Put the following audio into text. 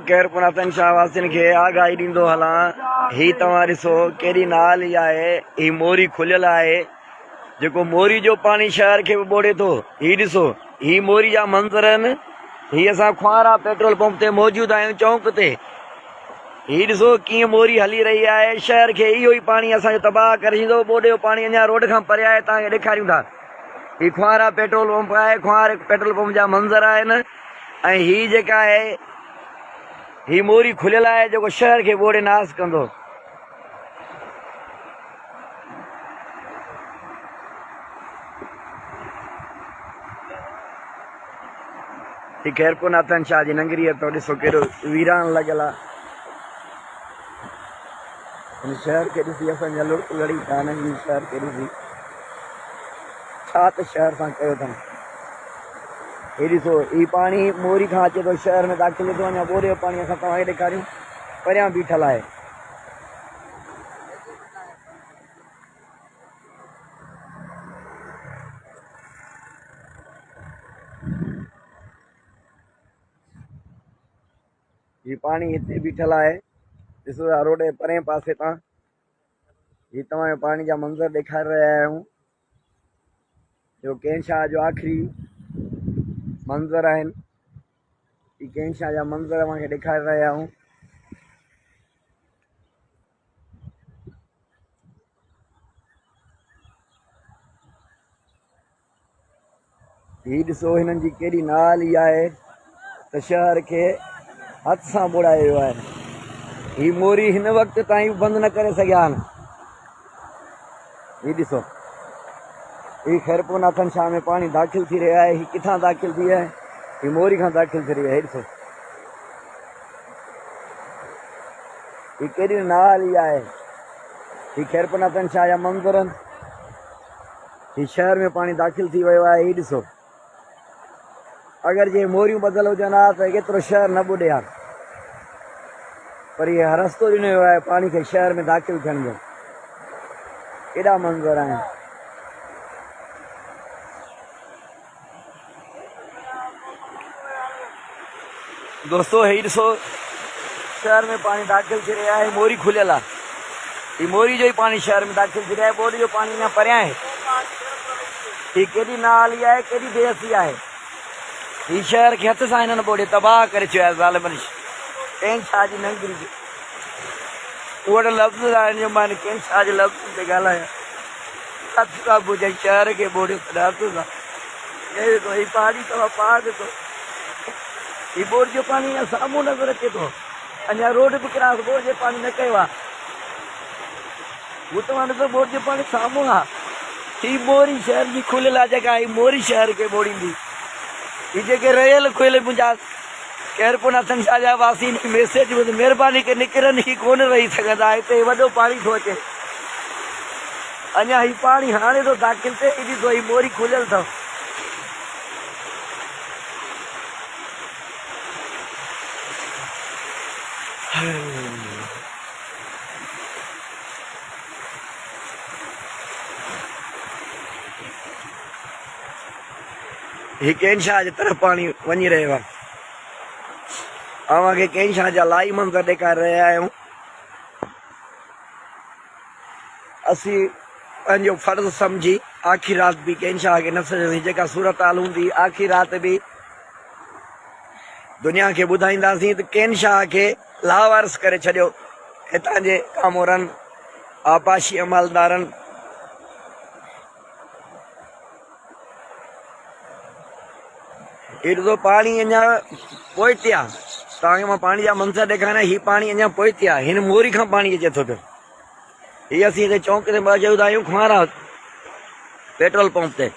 केरपुनाथन शाहवासिन के आगाही दींदो हला। ही तव्हां ॾिसो केॾी नाल ई आहे। ही मोरी खुलियल आहे जेको मोरी जो पानी शहर खे बि ॿोड़े थो। ही ॾिसो ही मोरी जा मंज़र आहिनि। ही असां ख्वारा पेट्रोल पंप ते मौजूद आहियूं चौंक ते। ही ॾिसो कीअं मोरी हली रही आहे। शहर खे इहो ई पानी असांजो तबाह करे छॾींदो। ॿोॾे जो पानी अञा रोड खां परे आहे। तव्हांखे ॾेखारियूं था। ही ख्वारा पेट्रोल पंप आहे। ख्वार पेट्रोल पंप जा मंज़र आहिनि। ऐं ही जेका आहे ही मोरी खुलियल आहे जेको शहर खे ॿोड़े नास कंदो। ही केरपुनाथन शाह जी नगरीअ तो ॾिसो केॾो वीरान लॻियल आहे। हिन शहर खे ॾिसी असांजा लुड़क लड़ी था। हिननि शहर खे ॾिसी छा त शहर सां कयो अथनि। ही ॾिसो ही पानी मोरी खां अचे थो शहर में दाख़िल थो। अञा ॿोड़े जो पानी असां तव्हांखे ॾेखारियूं परियां बीठल आहे। ही पानी हिते बीठल आहे। ॾिसो था रोड जे परे पासे तां ही तव्हांजो पानी जा मंज़र ॾेखारे रहिया आहियूं जो कंहिं शाह जो आख़िरी मंज़र आहिनि। ही कंहिं शाह जा मंज़र तव्हांखे ॾेखारे रहिया आहियूं। ही ॾिसो हिननि जी केॾी नाल ई आहे त शहर खे हथ सां ॿोड़ायो वियो आहे। ही मोरी हिन वक़्त ताईं बंदि न करे सघिया आहिनि। ही ॾिसो ही केरपुनाथन शाह में पानी दाख़िल थी रहियो आहे। ही किथां दाख़िल थी आहे? ही मोरी खां दाख़िल थी रही आहे। ॾिसो ही केॾी नाल ई आहे। ही केरपुनाथन शाह जा मंज़र आहिनि। ही शहर में पानी दाख़िल थी वियो आहे। ही ॾिसो अगरि जे मोरियूं बदल हुजनि हा त केतिरो शहर न ॿुॾे हा। पर इहे रस्तो ॾिनो वियो आहे पानी खे शहर में दाख़िल थियण जो। केॾा मंज़र आहिनि। दोस्तों ही ॾिसो शहर में पानी दाख़िल थी रहिया आहे। मोरी खुलियल आहे। ही मोरी जो ई पानी शहर में दाख़िल थी रहिया आहे। ॿोॾे जो पानी अञा परियां आहे। ही केॾी नाली आहे केॾी बेहसी आहे। ही शहर खे हथ सां हिननि ॿोड़े तबाह करे छॾियो आहे ज़ालिमनि। कंहिं शाह जी नगरी उहे वटि लफ़्ज़ आहिनि जो मां कंहिं शाह जे लफ़्ज़ ते ॻाल्हायां। हथ सां ॿुधाई शहर खे ॿोड़ियो हथ सां। ही पानी तव्हां पार ॾिसो। ही बोर जो पानी अञा साम्हूं नज़र अचे थो। अञा रोड बि क्रॉस बोर जो पानी न कयो आहे। हू तव्हां ॾिसो बोर जो पानी साम्हूं आहे। ही मोरी शहर जी खुलियल आहे जेका ही मोरी शहर खे ॿोड़ींदी। ही जेके रहियल खुलियल मुंहिंजा केरपुनाथन शाह जा वासी मैसेज ॿुध महिरबानी करे निकिरनि ही कोन रही सघंदा। हिते वॾो पानी थो अचे। अञा ही पानी हाणे थो दाख़िल थिए। ही ॾिसो ही मोरी खुलियल अथव। ही कंहिं शाह जी तरफ़ पानी वञी रहियो आहे। अव्हांखे कंहिं शाह जा लाइव मंज़र ॾेखारे रहिया आहियूं। असीं पंहिंजो फ़र्ज़ु सम्झी आख़िरी राति बि कंहिं शाह खे न सॼंदी जेका सूरत हाल हूंदी आख़िरी राति बि दुनिया खे ॿुधाईंदासीं त कंहिं शाह खे लावारिस करे छॾियो हितां जे कामोरनि आपाशी अमलदारनि। ॾिसो पानी अञा पोइते आहे। तव्हांखे मां पानी जा मंज़र ॾेखारियां। ही पानी अञा पोइते आहे। हिन मोरी खां पानी अचे थो पियो। हीअ असीं हिते चौंक ते मौजूद आहियूं ख्वारा पेट्रोल पंप ते।